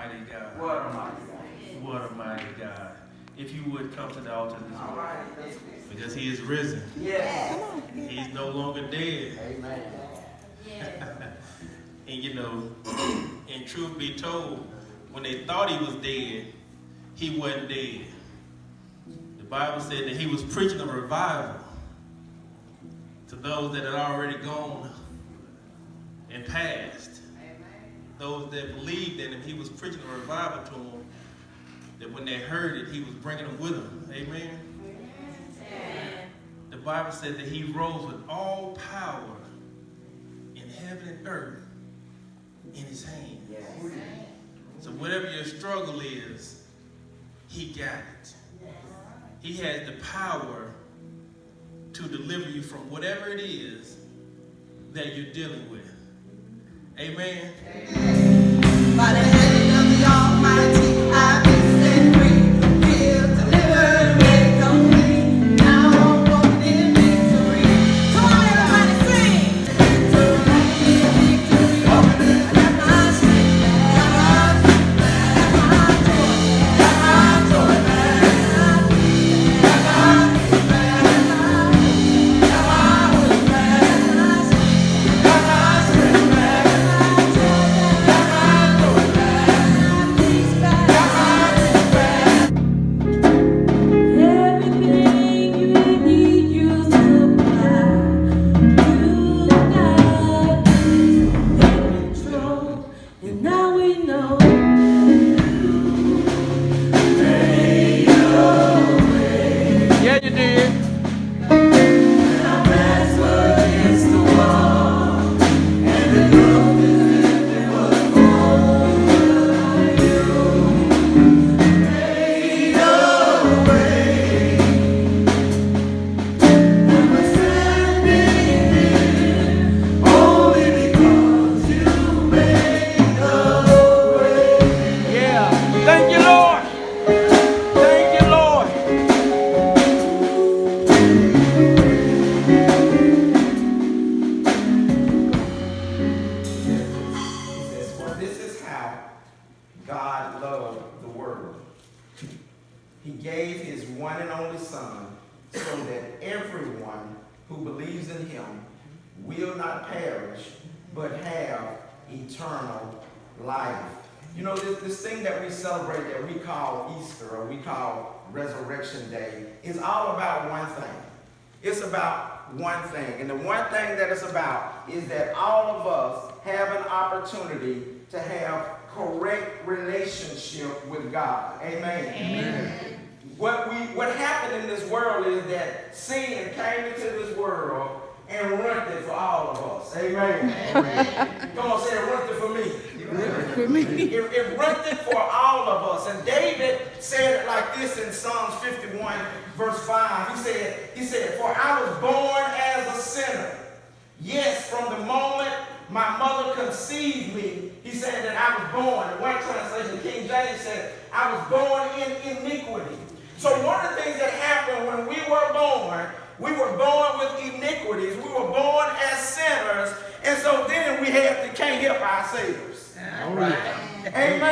mighty God. What a mighty God. What a mighty God. If you would come to the altar this All morning. right. Because he is risen. Yes. He's no longer dead. Amen. And you know, and truth be told, when they thought he was dead, he wasn't dead. The Bible said that he was preaching a revival to those that had already gone and passed. Those that believed in him, he was preaching a revival to them, that when they heard it, he was bringing them with him. Amen? The Bible said that he rose with all power in heaven and earth in his hand. Yes. So whatever your struggle is, he got it. He has the power to deliver you from whatever it is that you're dealing with. Amen? By the hand of the Almighty, I've been set free, healed, delivered, made complete. Now I'm walking in victory. Come on, everybody, sing. Victory, victory. I got my strength back. Got my joy back. Got my joy back. Got my peace back. Got my hope back. Got my strength back. Yeah, you did. Yeah. Thank you, Lord. Thank you, Lord. He says, for this is how God loved the world. He gave his one and only Son so that everyone who believes in him will not perish, but have eternal life. You know, this thing that we celebrate that we call Easter or we call Resurrection Day is all about one thing. It's about one thing. And the one thing that it's about is that all of us have an opportunity to have correct relationship with God. Amen. Amen. What happened in this world is that sin came into this world and ruined it for all of us. Amen. Come on, say it ruined it for me. For me. It ruined it for all of us. And David said it like this in Psalms 51, verse 5. He said, for I was born as a sinner. Yes, from the moment my mother conceived me, he said that I was born. In one translation, King James said, I was born in iniquity. So one of the things that happened when we were born with iniquities. We were born as sinners. And so then we can't help ourselves. All right. Amen.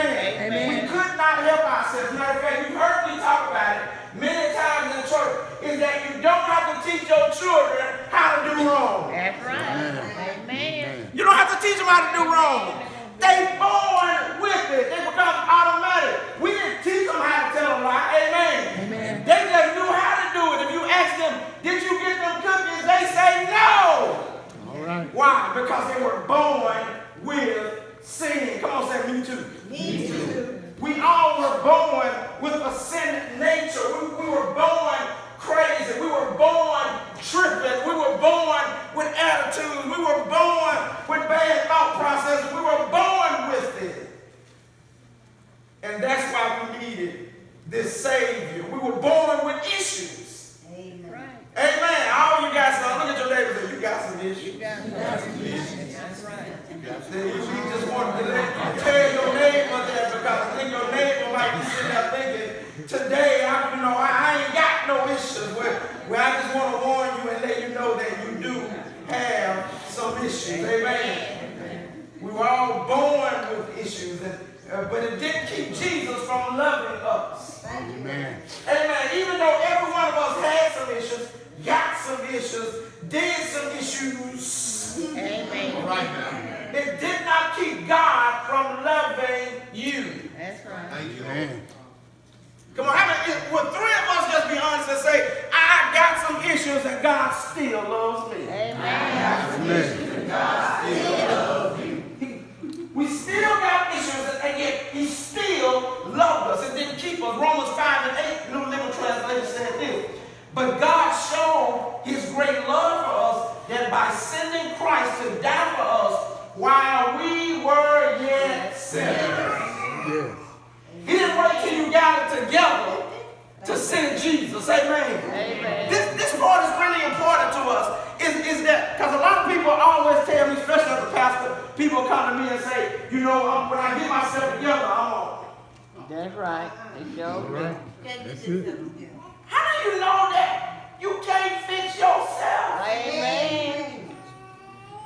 Amen. We could not help ourselves. Matter of fact, you've heard me talk about it many times in church, is that you don't have to teach your children how to do wrong. That's right. Amen. You don't have to teach them how to do wrong. They born with it. They become automatic. We didn't teach them how to tell a lie. Amen. Amen. They just knew how to do it. If you ask them, did you get them cookies? They say no. All right. Why? Because they were born with sin. Come on, say me too. Me too. We all were born with a sin nature. We were born crazy. We were born tripping. We were born with attitudes. We were born with bad thought processes. We were born with it. And that's why we needed this Savior. We were born with issues. Amen. Amen. All you got some. Look at your neighbor and say, you got some issues. You got some issues. That's right. You just wanted to tell your neighbor that because I think your neighbor might be sitting there thinking, today, I ain't got no issues. Where I just want to warn you and let you know that you do have some issues. Amen. We were all born with issues. And But it didn't keep Jesus from loving us. Amen. Amen. Even though every one of us had some issues, got some issues, did some issues. Amen. Right now. It did not keep God from loving you. That's right. Thank you. Amen. Come on, will three of us just be honest and say, I got some issues and God still loves me? Amen. Amen. God still loves you. We still got issues and yet he still loved us. It didn't keep us. Romans 5 and 8, New Living Translation said this. But God showed his great love for us that by sending Christ to die for us while we were yet sinners. Yes. He didn't wait till you got it together to send Jesus. Amen. Amen. This part is really important to us. Is that because a lot of people always tell me, especially as a pastor, people come to me and say, you know, when I get myself together, I'm on. That's right. It's your Right. That's it. How do you know that you can't fix yourself? Amen.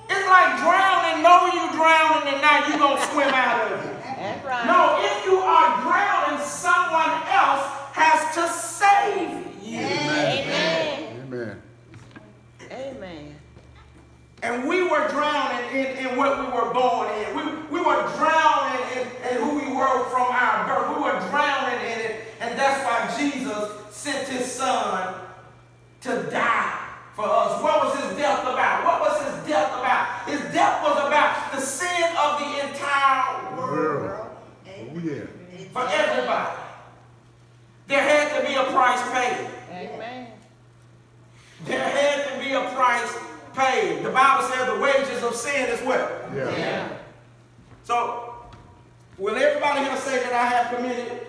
It's like drowning, know you drowning, and now you gonna swim out of it. That's right. No, if you are drowning, someone else has to save you. Amen. Amen. Amen. And we were drowning in what we were born in. We were drowning in who we were from our birth. We were drowning in it. And that's why Jesus sent his son to die for us. What was his death about? What was his death about? His death was about the sin of the entire world. World. Oh, yeah. For everybody. There had to be a price paid. Amen. There had to be a price paid. The Bible says the wages of sin is what? Yeah. So, will everybody here say that I have committed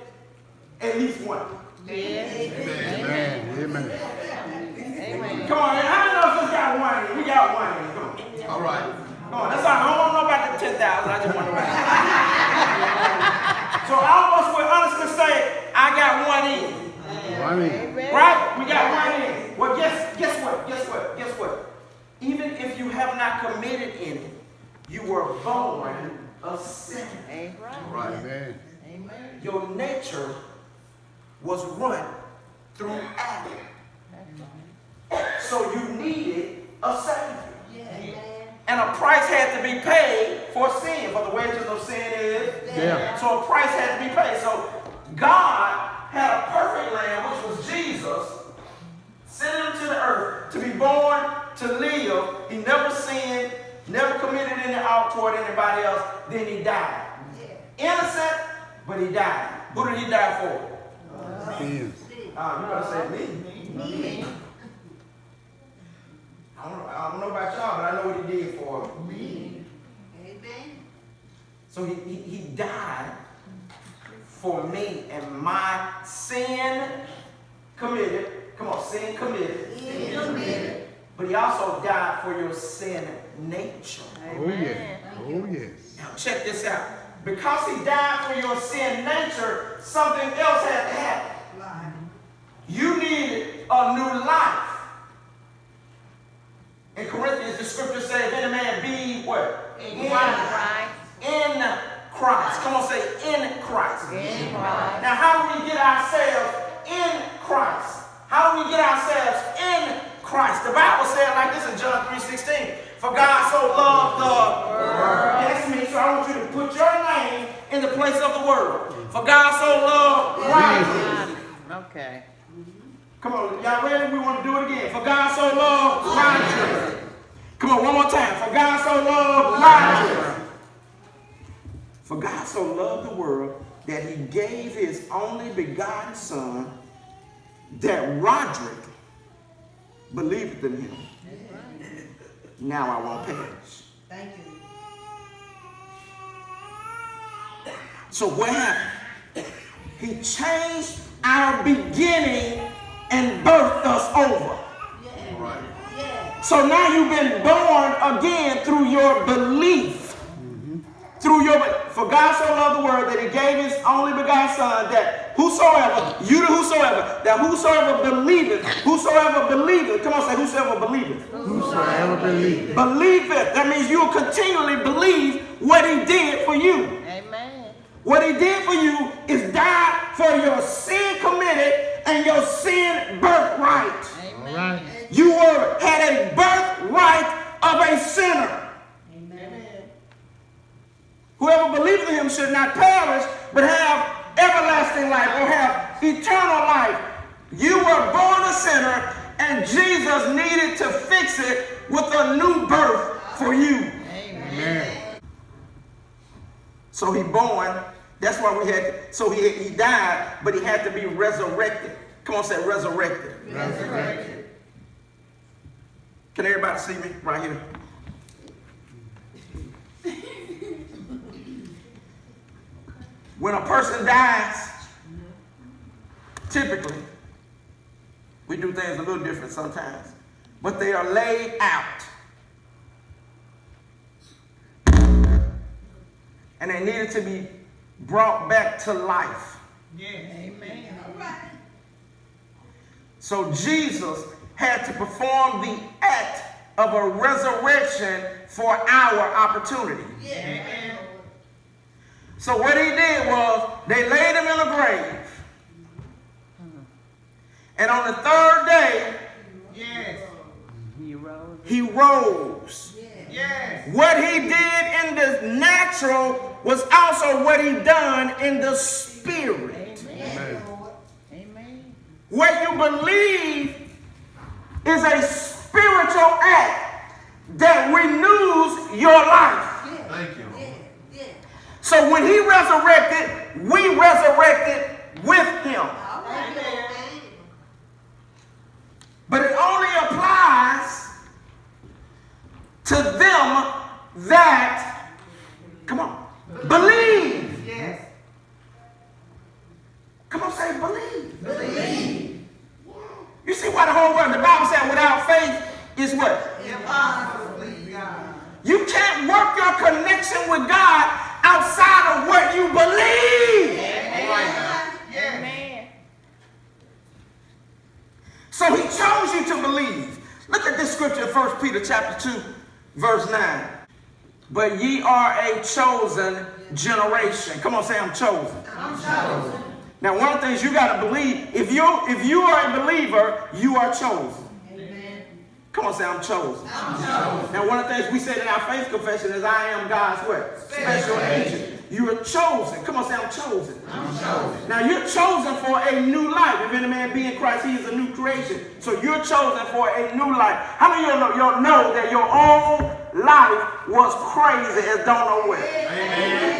at least one? Yes. Amen. Amen. Amen. Come on, how many of us just got one in? We got one in. Come on. All right. Come on, that's all. I don't want to know about the 10,000. I just want to know. So all of us will honestly say, I got one in. Amen. Right? We got one in. Well, guess what? Even if you have not committed any, you were born a sinner. Ain't right. All right. Amen. Amen. Your nature was run through Adam. So you needed a Savior. And a price had to be paid for sin. For the wages of sin is Yeah. So a price had to be paid. So God had a perfect lamb, which was Jesus, sent him to the earth to be born, to live. He never sinned, never committed any ought toward anybody else. Then he died. Innocent, but he died. Who did he die for? Sins. You better say me. I don't know about y'all, but I know what he did for me. So he died for me and my sin committed. Come on, sin committed. But he also died for your sin nature. Oh, yeah. Oh, yes. Now check this out. Because he died for your sin nature, something else had to happen. You needed a new life. In Corinthians, the scripture says, if any man be what? In Christ. In Christ. Come on, say in Christ. In Christ. Now, how do we get ourselves in Christ? How do we get ourselves in Christ? The Bible said like this in John 3:16. For God so loved the world. That's me, so I want you to put your name in the place of the world. For God so loved righteousness. Okay. Come on, y'all ready? We want to do it again. For God so loved righteousness. Come on, one more time. For God so loved righteousness. For God so loved the world that he gave his only begotten son, that Roderick believeth in him. Now I won't perish. Thank you. So what happened? He changed our beginning and birthed us over. All right. So now you've been born again through your belief. For God so loved the world that he gave his only begotten son, that whosoever believeth, come on, say whosoever believeth. Whosoever believeth. Believeth, that means you'll continually believe what he did for you. Amen. What he did for you is died for your sin committed and your sin birthright. All right. You had a birthright of a sinner. Amen. Whoever believes in him should not perish, but have everlasting life or have eternal life. You were born a sinner, and Jesus needed to fix it with a new birth for you. Amen. So he born. That's why he died, but he had to be resurrected. Come on, say resurrected. Resurrected. Can everybody see me right here? When a person dies, typically, we do things a little different sometimes, but they are laid out. And they needed to be brought back to life. Amen. All right. So Jesus had to perform the act of a resurrection for our opportunity. Amen. So what he did was they laid him in a grave. And on the third day, he rose. Yes. What he did in the natural was also what he done in the spirit. Amen. Amen. What you believe is a spiritual act that renews your life. Thank you. Yeah. So when he resurrected, we resurrected with him. All right. But it only applies to them that, come on, believe. Yes. Come on, say believe. Believe. You see why the whole world, the Bible said without faith is what? Impossible to please God. You can't work your connection with God outside of what you believe. Amen. So he chose you to believe. Look at this scripture, 1 Peter chapter 2, verse 9. But ye are a chosen generation. Come on, say I'm chosen. I'm chosen. Now, one of the things you got to believe, if you are a believer, you are chosen. Amen. Come on, say I'm chosen. I'm chosen. Now, one of the things we said in our faith confession is I am God's what? Special agent. You are chosen. Come on, say I'm chosen. I'm chosen. Now, you're chosen for a new life. If any man be in Christ, he is a new creation. So you're chosen for a new life. How many of you know that your own life was crazy as don't know where? Amen.